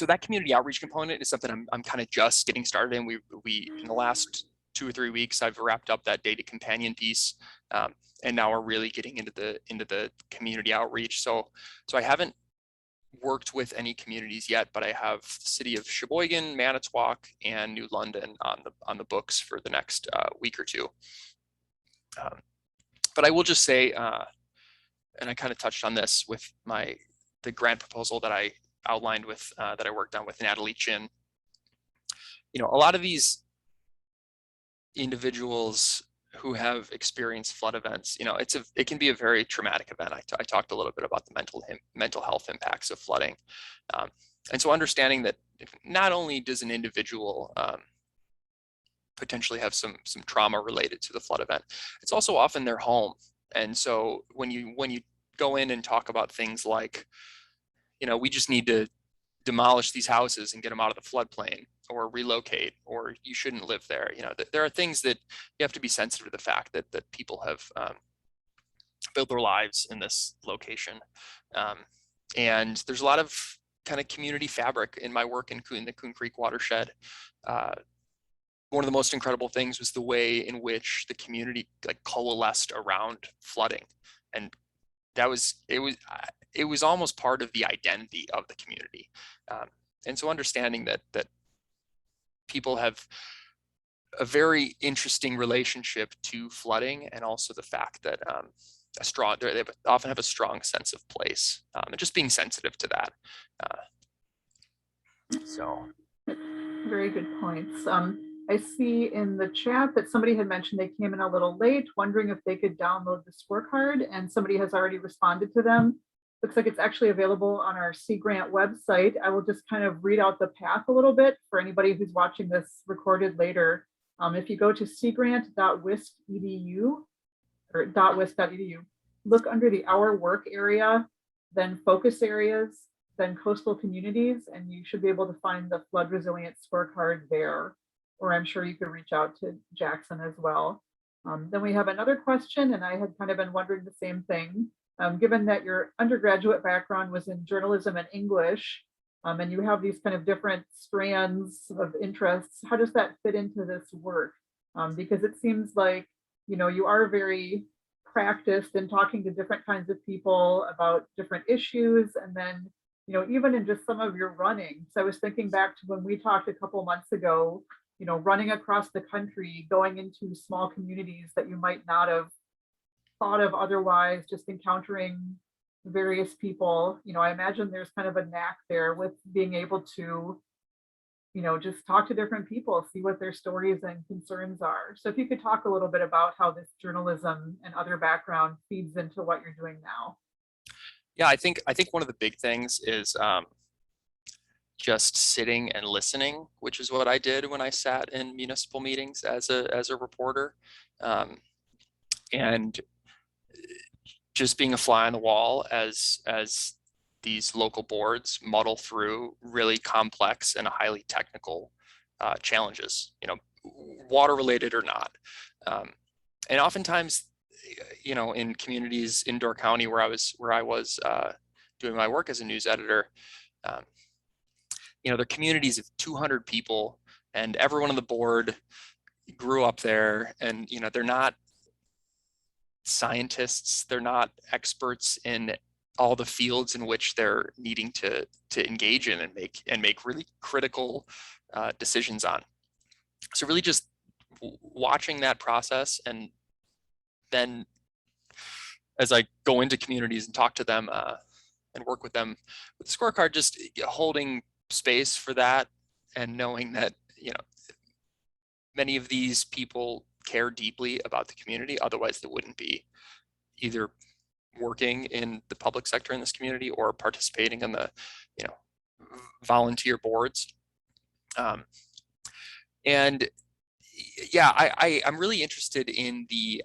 that community outreach component is something I'm kind of just getting started in. We in the last 2 or 3 weeks, I've wrapped up that data companion piece, and now we're really getting into the community outreach. So I haven't worked with any communities yet, but I have the city of Sheboygan, Manitowoc, and New London on the books for the next week or two. But I will just say, and I kind of touched on this with the grant proposal that I outlined with that I worked on with Natalie Chin. A lot of these individuals who have experienced flood events, it can be a very traumatic event. I talked a little bit about the mental health impacts of flooding, and so understanding that not only does an individual potentially have some trauma related to the flood event, it's also often their home. And so when you go in and talk about things like, we just need to demolish these houses and get them out of the floodplain, or relocate, or you shouldn't live there. There are things that you have to be sensitive to the fact that people have built their lives in this location. And there's a lot of kind of community fabric in my work in the Coon Creek watershed. One of the most incredible things was the way in which the community coalesced around flooding, and it was almost part of the identity of the community. And so understanding that people have a very interesting relationship to flooding, and also the fact that they often have a strong sense of place, and just being sensitive to that. So very good points. I see in the chat that somebody had mentioned they came in a little late, wondering if they could download the scorecard, and somebody has already responded to them. Looks like it's actually available on our Sea Grant website. I will just kind of read out the path a little bit for anybody who's watching this recorded later. If you go to seagrant.wisc.edu or .wisc.edu, look under the Our Work area, then Focus Areas, then Coastal Communities, and you should be able to find the Flood Resilience Scorecard there. Or I'm sure you could reach out to Jackson as well. Then we have another question, and I had kind of been wondering the same thing. Given that your undergraduate background was in journalism and English, and you have these kind of different strands of interests, how does that fit into this work? Because it seems like, you are very practiced in talking to different kinds of people about different issues, and then, even in just some of your running. So I was thinking back to when we talked a couple months ago, running across the country, going into small communities that you might not have thought of otherwise, just encountering various people. I imagine there's kind of a knack there with being able to, just talk to different people, see what their stories and concerns are. So if you could talk a little bit about how this journalism and other background feeds into what you're doing now. Yeah, I think one of the big things is just sitting and listening, which is what I did when I sat in municipal meetings as a reporter, and just being a fly on the wall as these local boards muddle through really complex and highly technical challenges, water related or not. And oftentimes, in communities in Door County where I was doing my work as a news editor, they're communities of 200 people, and everyone on the board grew up there, and they're not scientists, they're not experts in all the fields in which they're needing to engage in and make really critical decisions on. So really just watching that process, and then as I go into communities and talk to them and work with them with the scorecard, just holding space for that and knowing that many of these people care deeply about the community, otherwise they wouldn't be either working in the public sector in this community or participating in the volunteer boards. And yeah, I'm really interested in the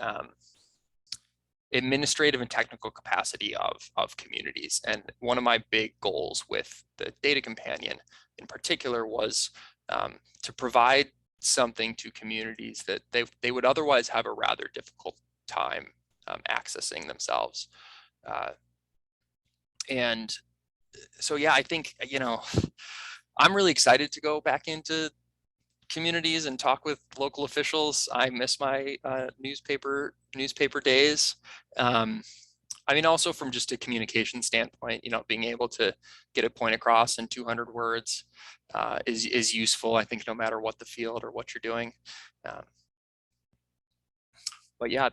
administrative and technical capacity of communities. And one of my big goals with the Data Companion in particular was to provide something to communities that they would otherwise have a rather difficult time accessing themselves. And so, yeah, I think, I'm really excited to go back into communities and talk with local officials. I miss my newspaper days. Also from just a communication standpoint, being able to get a point across in 200 words is useful, I think, no matter what the field or what you're doing. But yeah,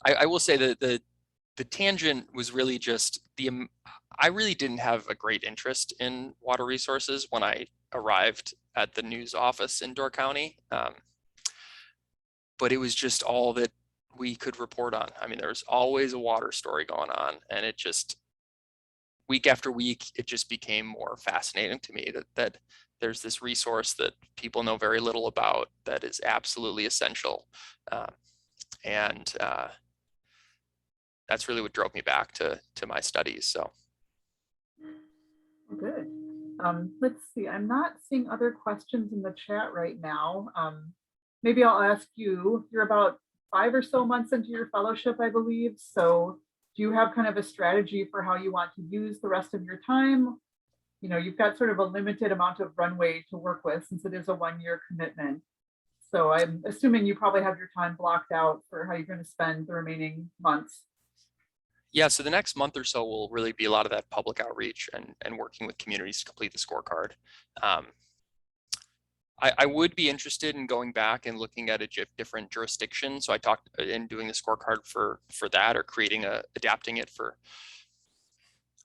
I will say that the tangent was really just I really didn't have a great interest in water resources when I arrived at the news office in Door County. But it was just all that we could report on. There was always a water story going on, and it just, week after week, it just became more fascinating to me that there's this resource that people know very little about that is absolutely essential. And that's really what drove me back to my studies. So. Good. Let's see, I'm not seeing other questions in the chat right now. Maybe I'll ask you, you're about 5 or so months into your fellowship, I believe. So do you have kind of a strategy for how you want to use the rest of your time? You've got sort of a limited amount of runway to work with since it is a 1-year commitment. So I'm assuming you probably have your time blocked out for how you're going to spend the remaining months. Yeah, so the next month or so will really be a lot of that public outreach and working with communities to complete the scorecard. I would be interested in going back and looking at a different jurisdiction. So I talked in doing the scorecard for that, or adapting it for.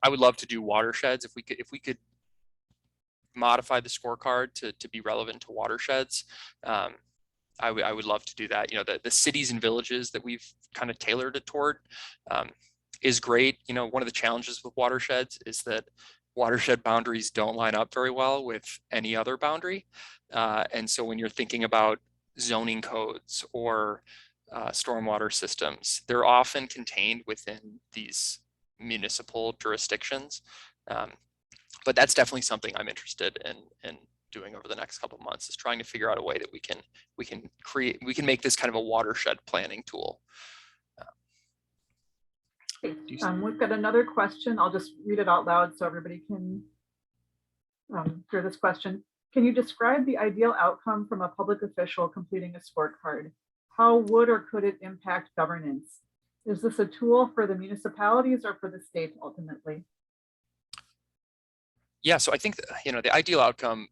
I would love to do watersheds if we could modify the scorecard to be relevant to watersheds. I would love to do that. The cities and villages that we've kind of tailored it toward is great. One of the challenges with watersheds is that watershed boundaries don't line up very well with any other boundary. And so when you're thinking about zoning codes or stormwater systems, they're often contained within these municipal jurisdictions. But that's definitely something I'm interested in doing over the next couple of months, is trying to figure out a way that we can make this kind of a watershed planning tool. We've got another question. I'll just read it out loud so everybody can hear this question. Can you describe the ideal outcome from a public official completing a scorecard? How would or could it impact governance? Is this a tool for the municipalities or for the state ultimately? Yeah, so I think the ideal outcome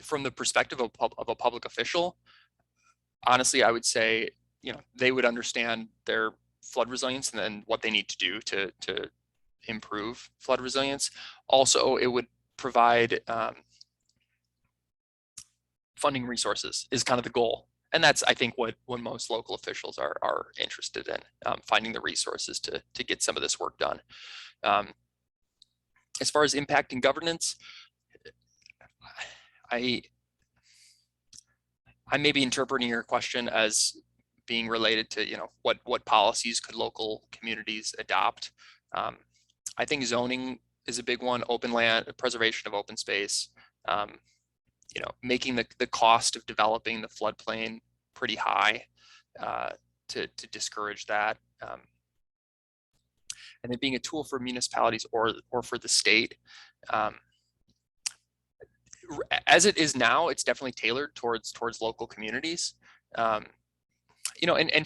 from the perspective of a public official, honestly, I would say they would understand their flood resilience and then what they need to do to improve flood resilience. Also, it would provide funding resources is kind of the goal. And that's, I think, what most local officials are interested in, finding the resources to get some of this work done. As far as impacting governance, I may be interpreting your question as being related to what policies could local communities adopt. I think zoning is a big one. Open land, preservation of open space. Making the cost of developing the floodplain pretty high to discourage that. And then being a tool for municipalities or for the state. As it is now, it's definitely tailored towards local communities. And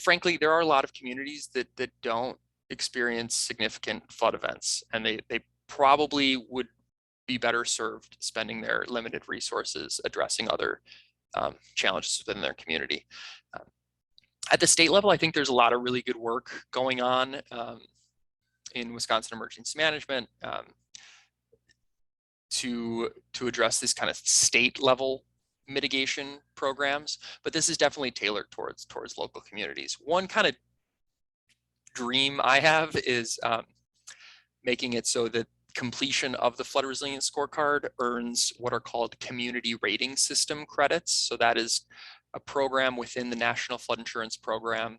frankly, there are a lot of communities that don't experience significant flood events, and they probably would be better served spending their limited resources addressing other challenges within their community. At the state level, I think there's a lot of really good work going on in Wisconsin emergency management to address this kind of state level mitigation programs, but this is definitely tailored towards local communities. One kind of dream I have is making it so that completion of the Flood Resilience Scorecard earns what are called community rating system credits. So that is a program within the National Flood Insurance Program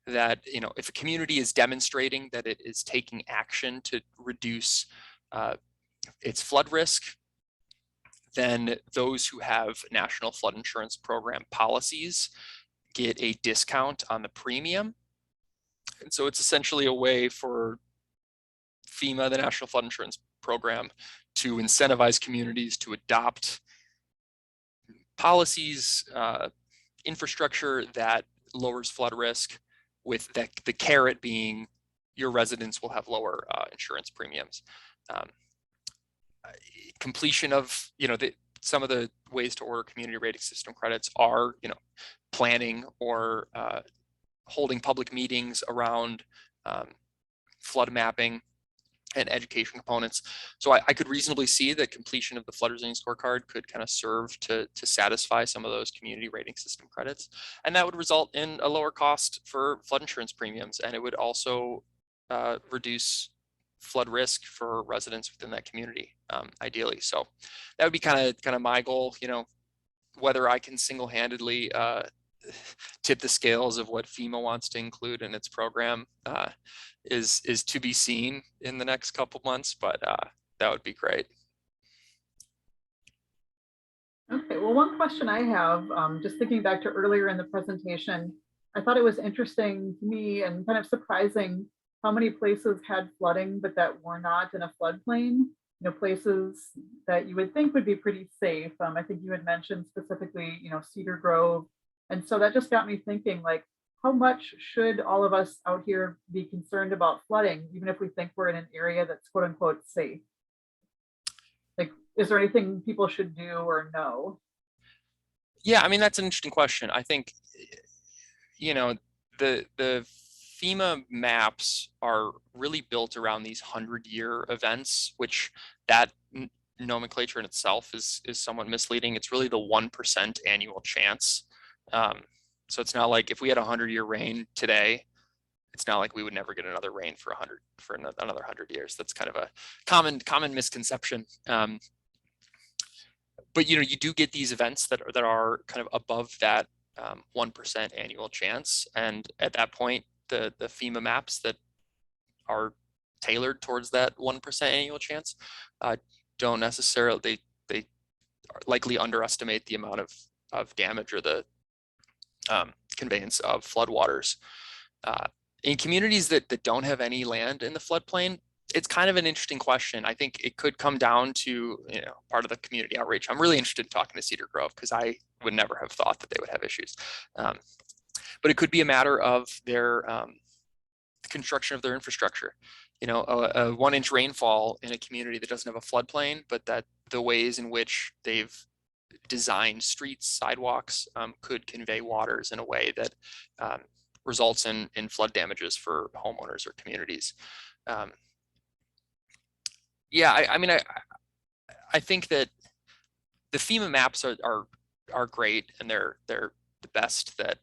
that, if a community is demonstrating that it is taking action to reduce its flood risk, then those who have National Flood Insurance Program policies get a discount on the premium. And so it's essentially a way for FEMA, the National Flood Insurance Program, to incentivize communities to adopt policies, infrastructure that lowers flood risk, with the carrot being your residents will have lower insurance premiums. Completion of, some of the ways to order community rating system credits are, planning or holding public meetings around flood mapping and education components. So I could reasonably see that completion of the Flood Resilience Scorecard could kind of serve to satisfy some of those community rating system credits. And that would result in a lower cost for flood insurance premiums. And it would also reduce flood risk for residents within that community, ideally. So that would be kind of my goal. Whether I can single-handedly tip the scales of what FEMA wants to include in its program is to be seen in the next couple months, but that would be great. Okay, well, one question I have, just thinking back to earlier in the presentation, I thought it was interesting to me and kind of surprising how many places had flooding, but that were not in a floodplain, places that you would think would be pretty safe. I think you had mentioned specifically, Cedar Grove. And so that just got me thinking, like, how much should all of us out here be concerned about flooding, even if we think we're in an area that's quote unquote safe? Like, is there anything people should do or know? Yeah, I mean, that's an interesting question. I think, the FEMA maps are really built around these 100-year events, which that nomenclature in itself is somewhat misleading. It's really the 1% annual chance. So it's not like if we had 100-year rain today, it's not like we would never get another rain for another 100 years. That's kind of a common misconception. But you do get these events that are kind of above that 1% annual chance, and at that point, the FEMA maps that are tailored towards that 1% annual chance don't necessarily they likely underestimate the amount of damage or the conveyance of floodwaters. In communities that don't have any land in the floodplain, it's kind of an interesting question. I think it could come down to part of the community outreach. I'm really interested in talking to Cedar Grove because I would never have thought that they would have issues. But it could be a matter of their construction of their infrastructure. You know, a 1-inch rainfall in a community that doesn't have a floodplain, but that the ways in which they've designed streets, sidewalks could convey waters in a way that results in flood damages for homeowners or communities. Yeah, I mean, I think that the FEMA maps are great, and they're the best that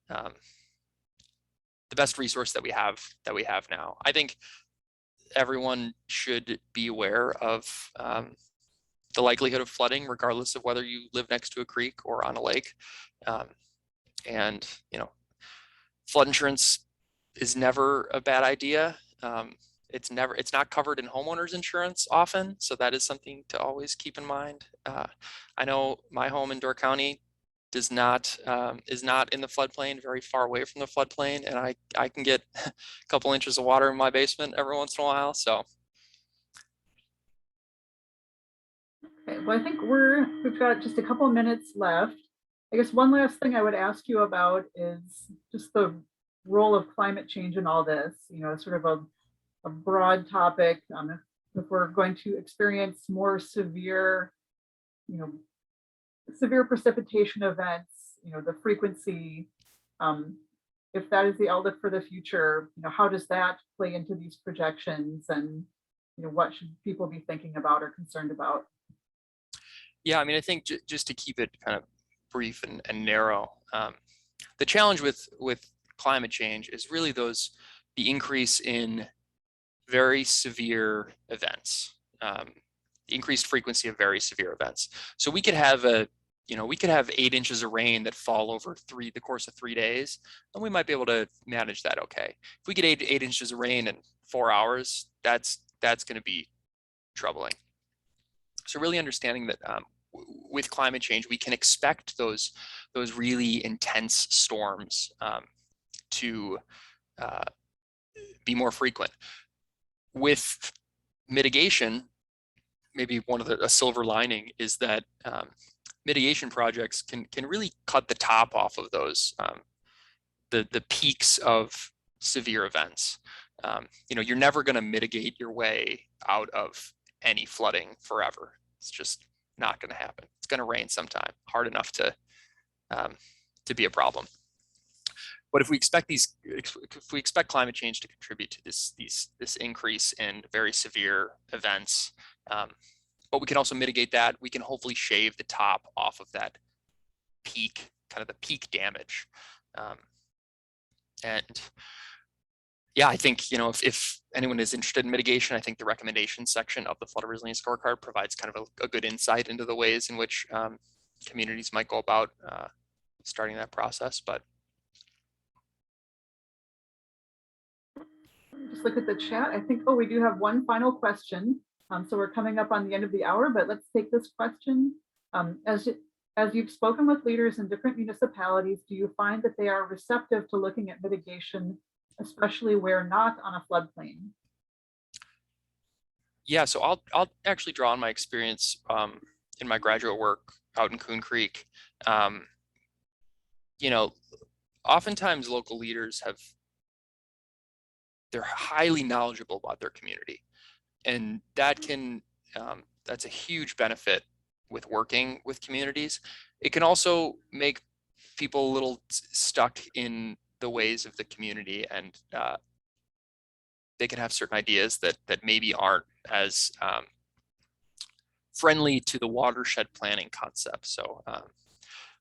the best resource that we have now. I think everyone should be aware of the likelihood of flooding, regardless of whether you live next to a creek or on a lake. And you know, flood insurance is never a bad idea. It's not covered in homeowners insurance often, so that is something to always keep in mind. I know my home in Door County is not in the floodplain, very far away from the floodplain, and I can get a couple inches of water in my basement every once in a while. So. Okay, well, I think we've got just a couple of minutes left. I guess one last thing I would ask you about is just the role of climate change in all this, you know, sort of a broad topic. If we're going to experience more severe, you know, severe precipitation events, you know, the frequency, if that is the outlook for the future, you know, how does that play into these projections, and, you know, what should people be thinking about or concerned about? Yeah, I mean, I think just to keep it kind of brief and narrow, the challenge with climate change is really the increase in very severe events, the increased frequency of very severe events. So we could have 8 inches of rain that fall over the course of 3 days, and we might be able to manage that okay. If we get 8 inches of rain in 4 hours, that's going to be troubling. So really understanding that with climate change, we can expect those really intense storms to be more frequent. With mitigation, maybe a silver lining is that mitigation projects can really cut the top off of those the peaks of severe events. You know, you're never going to mitigate your way out of any flooding forever. It's just not going to happen. It's going to rain sometime, hard enough to be a problem. But if we expect climate change to contribute to this increase in very severe events, but we can also mitigate that. We can hopefully shave the top off of that peak, kind of the peak damage. And yeah, I think, you know, if anyone is interested in mitigation, I think the recommendations section of the Flood Resilience Scorecard provides kind of a good insight into the ways in which communities might go about starting that process. But just look at the chat. I think, we do have one final question. So we're coming up on the end of the hour, but let's take this question. As you've spoken with leaders in different municipalities, do you find that they are receptive to looking at mitigation, especially where not on a floodplain? Yeah, so I'll actually draw on my experience in my graduate work out in Coon Creek. You know, oftentimes local leaders they're highly knowledgeable about their community, and that's a huge benefit with working with communities. It can also make people a little stuck in the ways of the community, and they can have certain ideas that maybe aren't as friendly to the watershed planning concept. So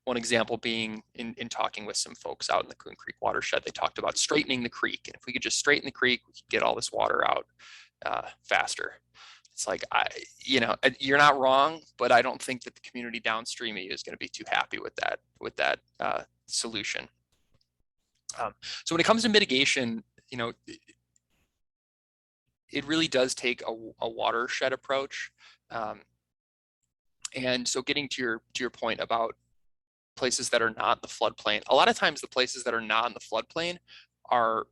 one example being in talking with some folks out in the Coon Creek watershed, they talked about straightening the creek. And if we could just straighten the creek, we could get all this water out faster. It's like, you're not wrong, but I don't think that the community downstream of you is going to be too happy with that solution. So when it comes to mitigation, you know, it really does take a watershed approach. And so getting to your point about places that are not in the floodplain, a lot of times the places that are not in the floodplain are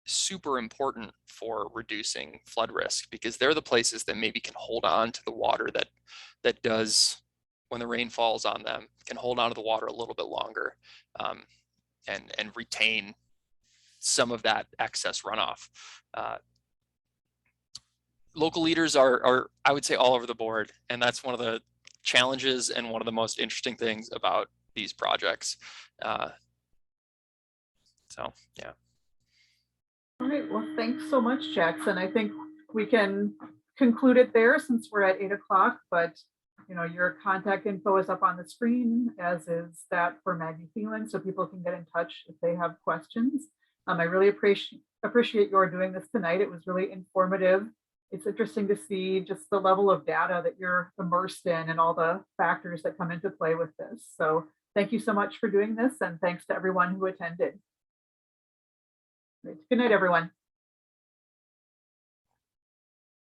super important for reducing flood risk, because they're the places that maybe can hold on to the water that does, when the rain falls on them, can hold on to the water a little bit longer. and retain some of that excess runoff. Local leaders are, I would say, all over the board, and that's one of the challenges and one of the most interesting things about these projects. So yeah. All right, well, thanks so much, Jackson. I think we can conclude it there since we're at 8 o'clock, but your contact info is up on the screen, as is that for Maggie Phelan, so people can get in touch if they have questions. I really appreciate your doing this tonight. It was really informative. It's interesting to see just the level of data that you're immersed in and all the factors that come into play with this. So thank you so much for doing this, and thanks to everyone who attended. Good night, everyone.